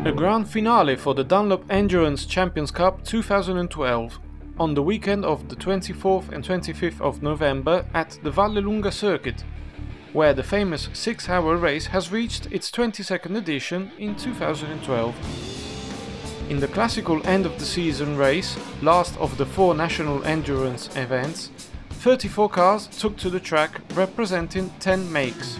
A grand finale for the Dunlop Endurance Champions Cup 2012 on the weekend of the 24th and 25th of November at the Vallelunga circuit, where the famous 6-hour race has reached its 22nd edition in 2012. In the classical end of the season race, last of the 4 national endurance events, 34 cars took to the track representing 10 makes: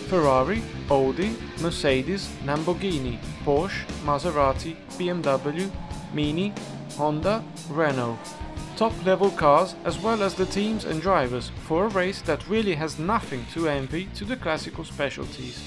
Ferrari, Audi, Mercedes, Lamborghini, Porsche, Maserati, BMW, Mini, Honda, Renault. Top-level cars as well as the teams and drivers for a race that really has nothing to envy to the classical specialties.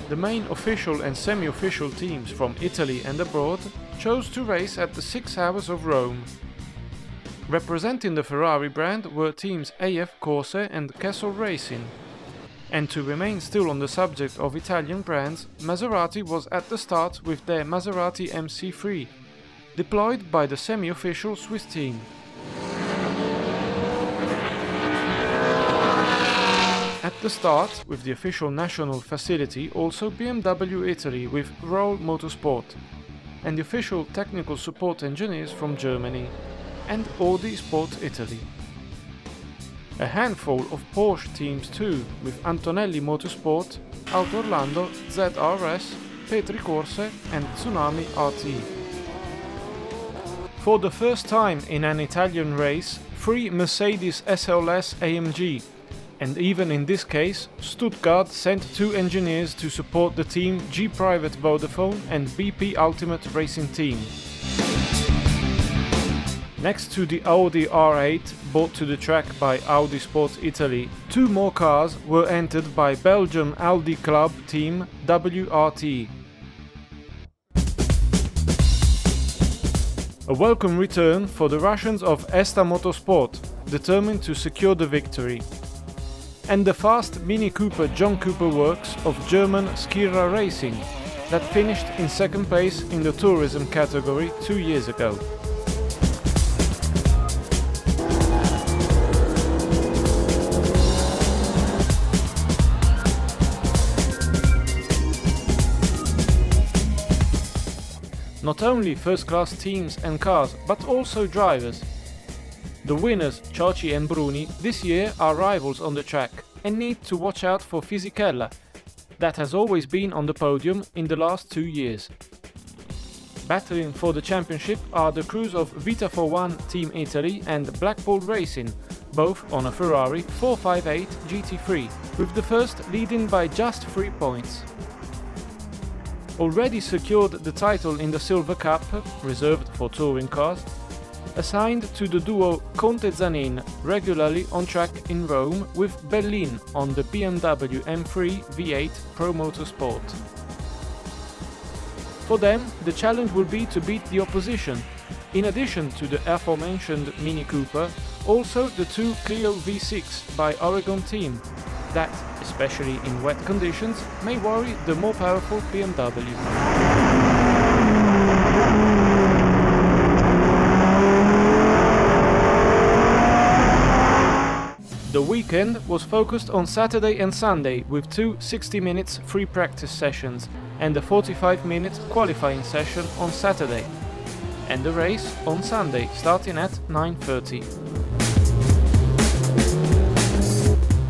The main official and semi-official teams from Italy and abroad chose to race at the 6 Hours of Rome. Representing the Ferrari brand were teams AF Corse and Kessel Racing. And to remain still on the subject of Italian brands, Maserati was at the start with their Maserati MC3, deployed by the semi-official Swiss team. At the start, with the official national facility, also BMW Italy with Roll Motorsport, and the official technical support engineers from Germany, and Audi Sport Italy. A handful of Porsche teams too, with Antonelli Motorsport, Auto Orlando, ZRS, Petri Corse and Tsunami RT. For the first time in an Italian race, 3 Mercedes SLS AMG, and even in this case, Stuttgart sent 2 engineers to support the team G Private Vodafone and BP Ultimate Racing Team. Next to the Audi R8 brought to the track by Audi Sport Italy, 2 more cars were entered by Belgium Audi Club team WRT. A welcome return for the Russians of Esta Motorsport, determined to secure the victory. And the fast Mini Cooper John Cooper works of German Skira Racing, that finished in 2nd place in the tourism category 2 years ago. Not only first-class teams and cars, but also drivers. The winners, Ciocci and Bruni, this year are rivals on the track and need to watch out for Fisichella, that has always been on the podium in the last 2 years. Battling for the championship are the crews of Vita41 Team Italy and Blackpool Racing, both on a Ferrari 458 GT3, with the first leading by just 3 points. Already secured the title in the Silver Cup, reserved for touring cars, assigned to the duo Conte Zanin, regularly on track in Rome with Bellin on the BMW M3 V8 Pro Motorsport. For them, the challenge will be to beat the opposition, in addition to the aforementioned Mini Cooper, also the 2 Clio V6 by Oregon team, that, especially in wet conditions, may worry the more powerful BMW. The weekend was focused on Saturday and Sunday with 2 60 minutes free practice sessions and a 45-minute qualifying session on Saturday, and the race on Sunday starting at 9:30.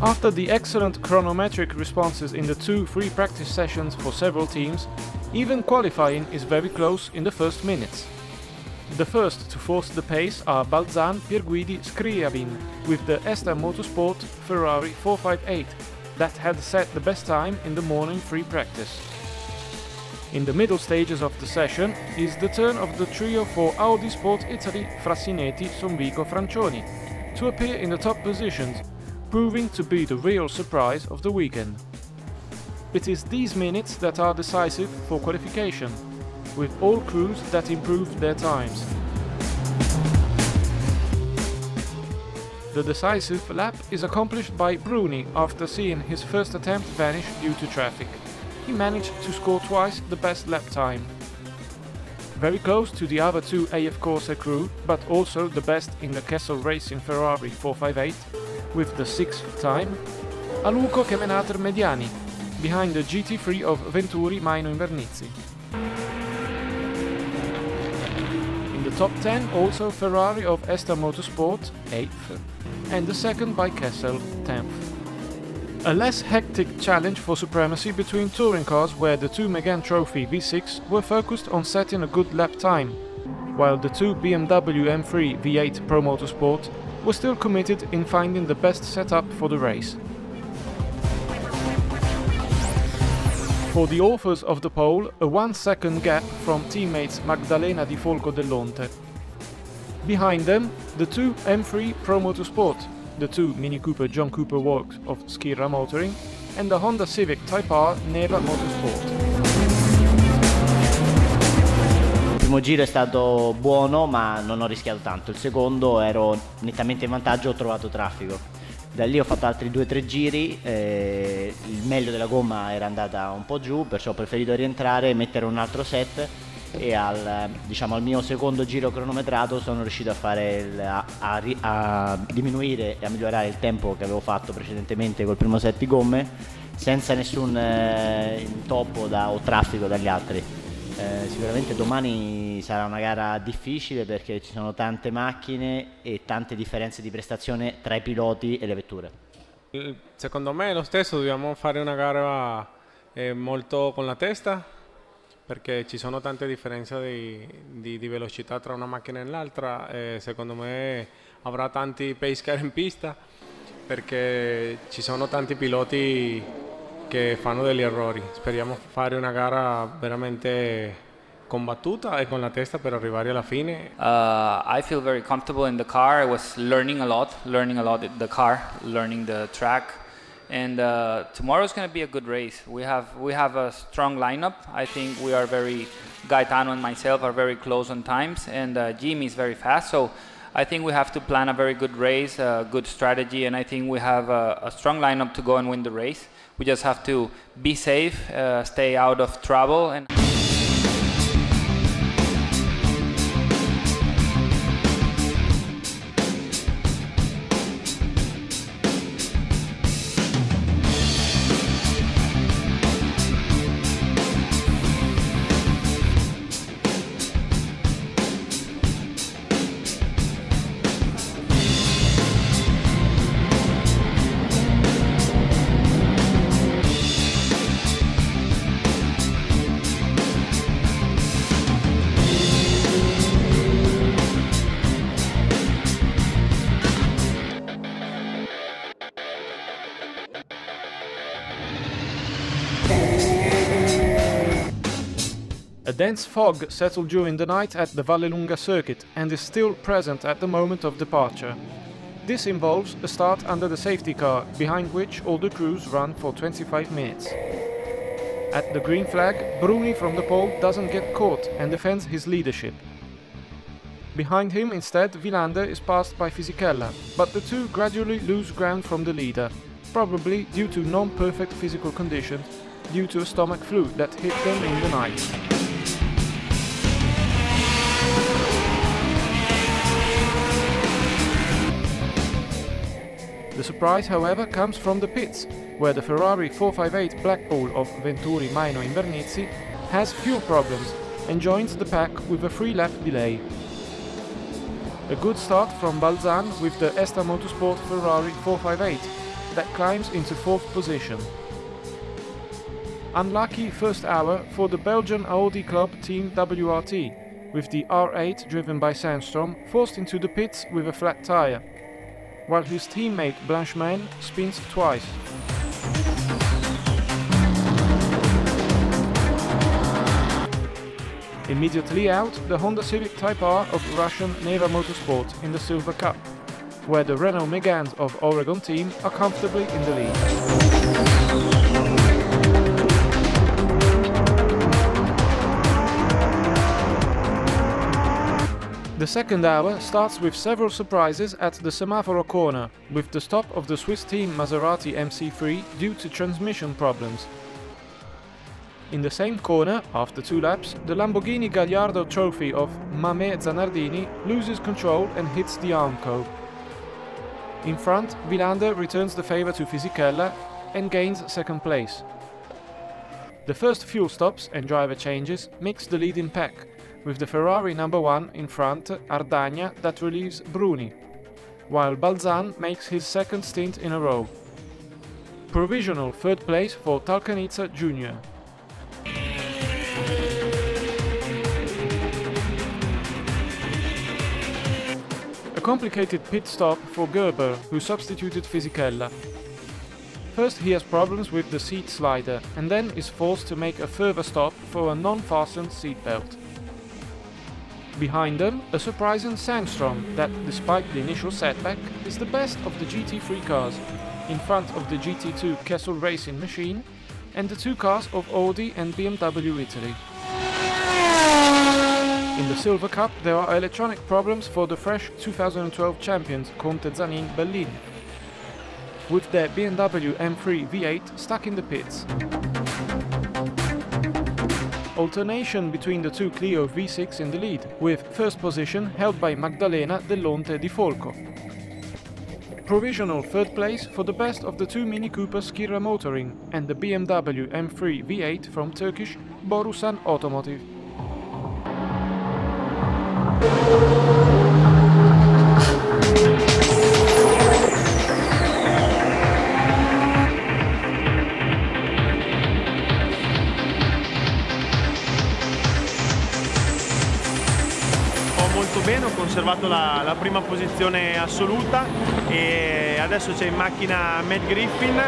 After the excellent chronometric responses in the 2 free practice sessions for several teams, even qualifying is very close in the first minutes. The first to force the pace are Balzan, Pierguidi, Scriabin with the Esta Motorsport Ferrari 458 that had set the best time in the morning free practice. In the middle stages of the session is the turn of the trio for Audi Sport Italy Frassinetti, Sonvico, Francioni to appear in the top positions, proving to be the real surprise of the weekend. It is these minutes that are decisive for qualification, with all crews that improved their times. The decisive lap is accomplished by Bruni after seeing his first attempt vanish due to traffic. He managed to score twice the best lap time. Very close to the other 2 AF Corse crew, but also the best in the Kessel Racing Ferrari 458, with the 6th time, Aluco Kemenater Mediani, behind the GT3 of Venturi Maino Invernizzi. In the top 10 also Ferrari of Esta Motorsport, 8th, and the second by Kessel, 10th. A less hectic challenge for supremacy between touring cars, where the two Megane Trophy V6 were focused on setting a good lap time, while the two BMW M3 V8 Pro Motorsport were still committed in finding the best setup for the race. For the authors of the pole, a 1 second gap from teammates Magdalena Di Folco dell'Onte. Behind them, the two M3 Pro Motorsport, the two Mini Cooper John Cooper works of Schirra Motoring, and the Honda Civic Type R Neva Motorsport. Il primo giro è stato buono, ma non ho rischiato tanto. Il secondo ero nettamente in vantaggio, ho trovato traffico. Da lì ho fatto altri 2-3 giri, il meglio della gomma era andata un po' giù, perciò ho preferito rientrare, mettere un altro set e al mio secondo giro cronometrato sono riuscito a fare a diminuire e a migliorare il tempo che avevo fatto precedentemente col primo set di gomme senza nessun intoppo o traffico dagli altri. Sicuramente domani sarà una gara difficile perché ci sono tante macchine e tante differenze di prestazione tra i piloti e le vetture. Secondo me è lo stesso, dobbiamo fare una gara molto con la testa perché ci sono tante differenze di velocità tra una macchina e l'altra e secondo me avrà tanti pace car in pista perché ci sono tanti piloti che fanno degli errori. Speriamo fare una gara veramente combattuta e con la testa per arrivare alla fine. I feel very comfortable in the car. I was learning a lot in the car, learning the track, and tomorrow is going to be a good race. We have a strong lineup. I think we are Gaetano and myself are very close on times, and Jimmy is very fast. So I think we have to plan a very good race, a good strategy, and I think we have a strong lineup to go and win the race. We just have to be safe, stay out of trouble. A dense fog settled during the night at the Vallelunga circuit and is still present at the moment of departure. This involves a start under the safety car, behind which all the crews run for 25 minutes. At the green flag, Bruni from the pole doesn't get caught and defends his leadership. Behind him instead, Vilander is passed by Fisichella, but the two gradually lose ground from the leader, probably due to non-perfect physical conditions, due to a stomach flu that hit them in the night. The surprise, however, comes from the pits, where the Ferrari 458 Blackpool of Venturi Maino Invernizzi has fuel problems and joins the pack with a 3-lap delay. A good start from Balzan with the Esta Motorsport Ferrari 458 that climbs into 4th position. Unlucky first hour for the Belgian Audi Club Team WRT, with the R8 driven by Sandstrom forced into the pits with a flat tyre, while his teammate Blanchemain spins twice. Immediately out, the Honda Civic Type R of Russian Neva Motorsport in the Silver Cup, where the Renault Megane of Oregon team are comfortably in the lead. The second hour starts with several surprises at the Semaforo corner, with the stop of the Swiss team Maserati MC3 due to transmission problems. In the same corner, after 2 laps, the Lamborghini Gagliardo trophy of Mamè Zanardini loses control and hits the arm cope. In front, Vilander returns the favour to Fisichella and gains second place. The first fuel stops and driver changes mix the leading pack, with the Ferrari number 1 in front, Ardagna, that relieves Bruni, while Balzan makes his second stint in a row. Provisional third place for Talcanizza Jr. A complicated pit stop for Gerber, who substituted Fisichella. First he has problems with the seat slider and then is forced to make a further stop for a non-fastened seatbelt. Behind them, a surprising Sandstrom that, despite the initial setback, is the best of the GT3 cars, in front of the GT2 Kessel Racing machine and the two cars of Audi and BMW Italy. In the Silver Cup there are electronic problems for the fresh 2012 champions Conte Zanin Bellini, with their BMW M3 V8 stuck in the pits. Alternation between the two Clio V6 in the lead, with first position held by Magdalena Dell'Onte di Folco. Provisional third place for the best of the two Mini Cooper Skirra Motoring and the BMW M3 V8 from Turkish Borusan Automotive. Molto bene, ho conservato la prima posizione assoluta e adesso c'è in macchina Matt Griffin.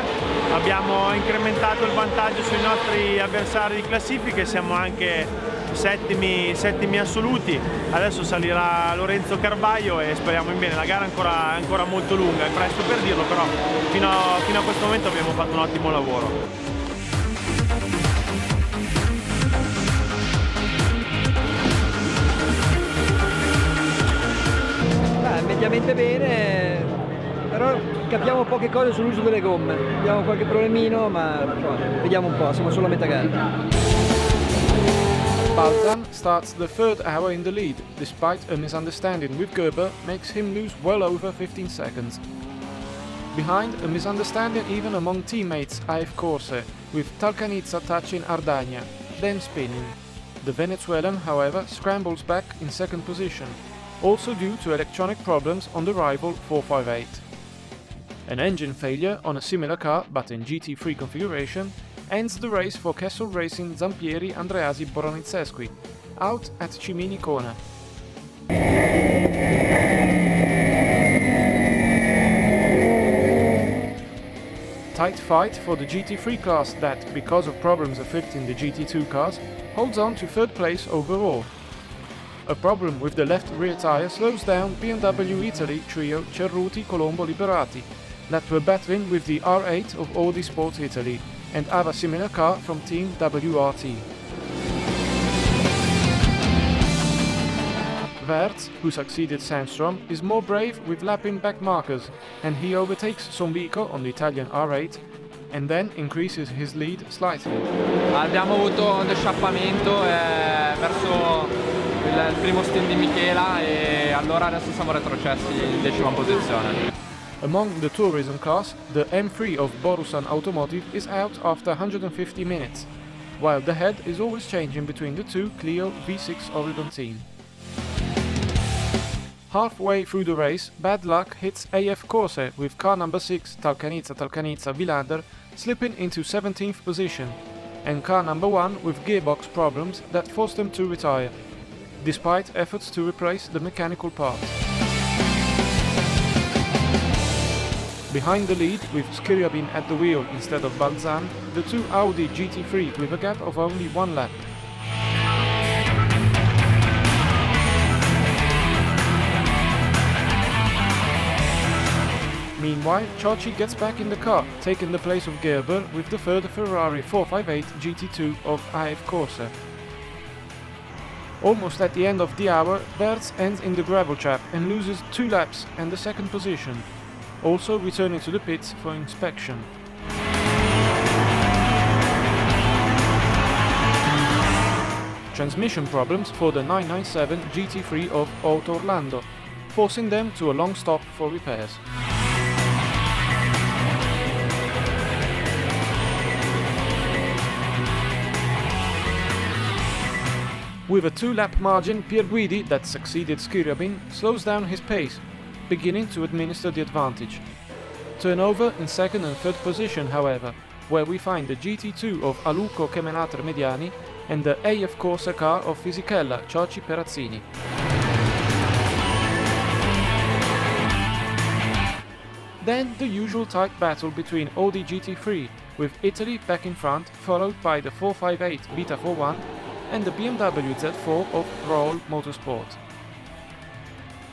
Abbiamo incrementato il vantaggio sui nostri avversari di classifica e siamo anche settimi assoluti. Adesso salirà Lorenzo Carvaio e speriamo in bene. La gara è ancora molto lunga, è presto per dirlo, però fino a questo momento abbiamo fatto un ottimo lavoro. Mediamente bene, però capiamo poche cose sull'uso delle gomme. Abbiamo qualche problemino, ma vediamo un po', siamo solo a metà gara. Balzan starts the third hour in the lead, despite a misunderstanding with Gerber makes him lose well over 15 seconds. Behind, a misunderstanding even among teammates AF Corse, with Talcanizza touching Ardagna, then spinning. The Venezuelan, however, scrambles back in second position, also due to electronic problems on the rival 458. An engine failure on a similar car, but in GT3 configuration, ends the race for Kessel Racing Zampieri Andreasi Boronizeschi, out at Cimini Corner. Tight fight for the GT3 class that, because of problems afflicting the GT2 cars, holds on to third place overall. A problem with the left rear tyre slows down BMW Italy trio Cerruti Colombo Liberati, that were battling with the R8 of Audi Sport Italy, and have a similar car from Team WRT. Wertz, who succeeded Sandstrom, is more brave with lapping back markers, and he overtakes Sombico on the Italian R8 and then increases his lead slightly. Abbiamo avuto un sciappamento verso il primo stint di Michela e allora adesso siamo retrocessi in 10ª posizione. Among the tourism class, the M3 of Borusan Automotive is out after 150 minutes, while the head is always changing between the two Clio V6 Oregon team. Halfway through the race, bad luck hits AF Corse with car number 6 Talcanizza Vilander slipping into 17th position, and car number 1 with gearbox problems that forced them to retire, despite efforts to replace the mechanical parts. Behind the lead, with Scriabin at the wheel instead of Balzan, the two Audi GT3 with a gap of only 1 lap. Meanwhile, Ciocci gets back in the car, taking the place of Gerber with the third Ferrari 458 GT2 of AF Corse. Almost at the end of the hour, Wertz ends in the gravel trap and loses 2 laps and the second position, also returning to the pits for inspection. Transmission problems for the 997 GT3 of Auto Orlando, forcing them to a long stop for repairs. With a 2-lap margin, Pierguidi, that succeeded Scriabin, slows down his pace, beginning to administer the advantage. Turnover in second and third position, however, where we find the GT2 of Aluco Kemenater Mediani and the AF Corsa car of Fisichella Cioci Perazzini. Then the usual tight battle between Audi GT3, with Italy back in front, followed by the 458 Beta 41 and the BMW Z4 of Roll Motorsport.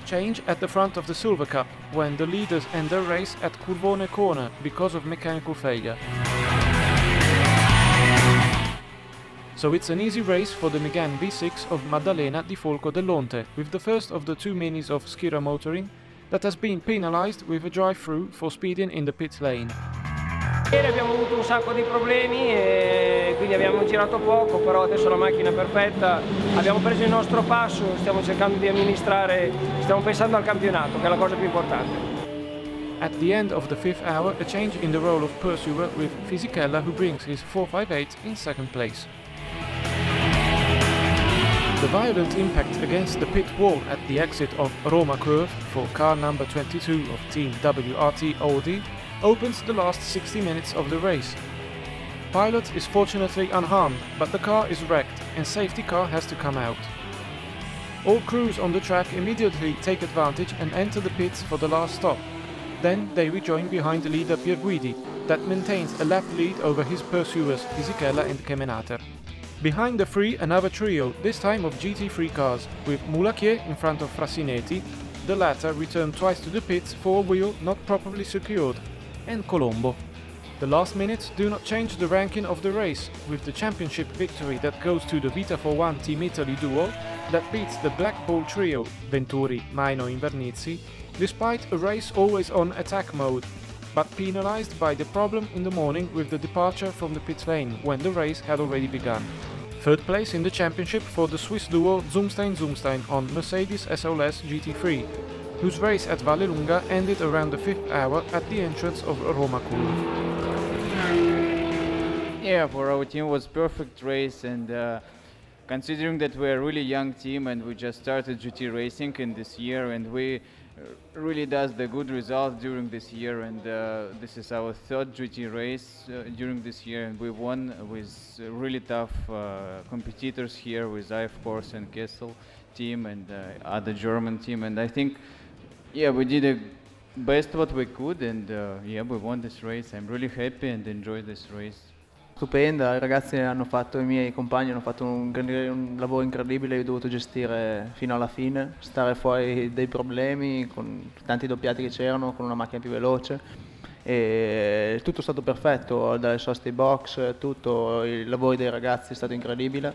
Change at the front of the Silver Cup, when the leaders end their race at Curvone corner because of mechanical failure. So it's an easy race for the Megane V6 of Maddalena di Folco dell'Onte, with the first of the two minis of Schira Motoring that has been penalized with a drive-through for speeding in the pit lane. Ieri abbiamo avuto un sacco di problemi e quindi abbiamo girato poco, però adesso la macchina è perfetta, abbiamo preso il nostro passo, stiamo cercando di amministrare, stiamo pensando al campionato, che è la cosa più importante. At the end of the 5th hour, a change in the role of pursuer with Fisichella, who brings his 458 in second place. The violent impact against the pit wall at the exit of Roma curve for car number 22 of Team WRT Audi opens the last 60 minutes of the race. Pilot is fortunately unharmed, but the car is wrecked and safety car has to come out. All crews on the track immediately take advantage and enter the pits for the last stop. Then they rejoin behind leader Pierguidi, that maintains a lap lead over his pursuers Fisichella and Kemenater. Behind the three, another trio, this time of GT3 cars, with Moulaquier in front of Frassinetti, the latter returned twice to the pits for a wheel not properly secured, and Colombo. The last minutes do not change the ranking of the race, with the championship victory that goes to the Vita 41 Team Italy duo that beats the Black Ball trio, Venturi, Maino, Invernizzi, despite a race always on attack mode, but penalized by the problem in the morning with the departure from the pit lane when the race had already begun. Third place in the championship for the Swiss duo Zumstein on Mercedes SLS GT3, whose race at Vallelunga ended around the 5th hour at the entrance of Roma curve. Yeah, for our team it was perfect race, and considering that we're a really young team and we just started GT racing in this year, and we really does the good result during this year, and this is our third GT race during this year, and we won with really tough competitors here with IF Corsa and Kessel team and other German team, and I think we did the best what we could, and we won this race. I'm really happy and enjoy this race. Stupenda, i ragazzi i miei compagni hanno fatto un lavoro incredibile, io ho dovuto gestire fino alla fine, stare fuori dai problemi con tanti doppiati che c'erano, con una macchina più veloce, e tutto è stato perfetto, dalle soste ai box, tutto, il lavoro dei ragazzi è stato incredibile,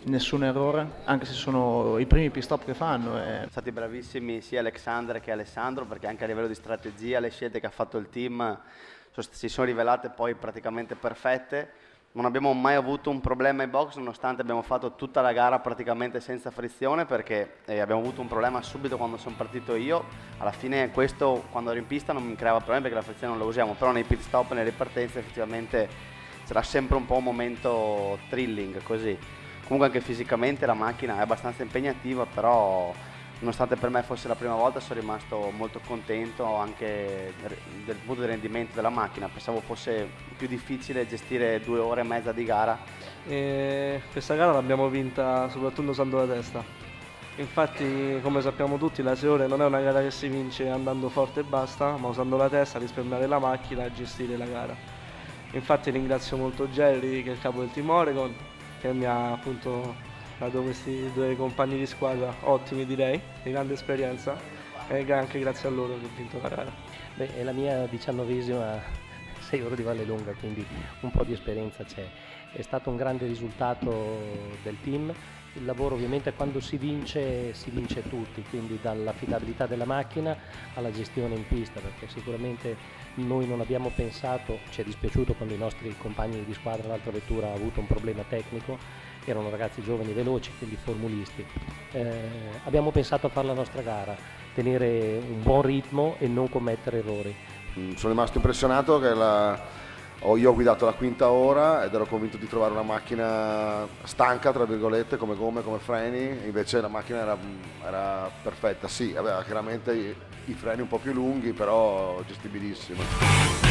nessun errore, anche se sono i primi pit stop che fanno. Sono stati bravissimi sia Alexander che Alessandro, perché anche a livello di strategia le scelte che ha fatto il team si sono rivelate poi praticamente perfette. Non abbiamo mai avuto un problema ai box, nonostante abbiamo fatto tutta la gara praticamente senza frizione, perché abbiamo avuto un problema subito quando sono partito io. Alla fine questo, quando ero in pista, non mi creava problemi perché la frizione non la usiamo, però nei pit stop e nelle ripartenze effettivamente sarà sempre un po' un momento thrilling così. Comunque anche fisicamente la macchina è abbastanza impegnativa, però nonostante per me fosse la prima volta sono rimasto molto contento anche del punto di rendimento della macchina. Pensavo fosse più difficile gestire 2 ore e mezza di gara. Questa gara l'abbiamo vinta soprattutto usando la testa. Infatti, come sappiamo tutti, la 6 ore non è una gara che si vince andando forte e basta, ma usando la testa, risparmiare la macchina e gestire la gara. Infatti ringrazio molto Jerry, che è il capo del team Oregon, che mi ha appunto dato questi 2 compagni di squadra ottimi, direi, di grande esperienza, e anche grazie a loro che ho vinto la gara. Beh, è la mia 19ª 6 ore di Vallelunga, quindi un po' di esperienza c'è. È stato un grande risultato del team. Il lavoro ovviamente quando si vince tutti, quindi dall'affidabilità della macchina alla gestione in pista, perché sicuramente noi non abbiamo pensato, ci è dispiaciuto quando i nostri compagni di squadra, l'altra vettura ha avuto un problema tecnico, erano ragazzi giovani, veloci, quindi formulisti. Abbiamo pensato a fare la nostra gara, tenere un buon ritmo e non commettere errori. Sono rimasto impressionato che Io ho guidato la quinta ora ed ero convinto di trovare una macchina stanca, tra virgolette, come gomme, come freni, invece la macchina era perfetta. Sì, aveva chiaramente i freni un po' più lunghi, però gestibilissima.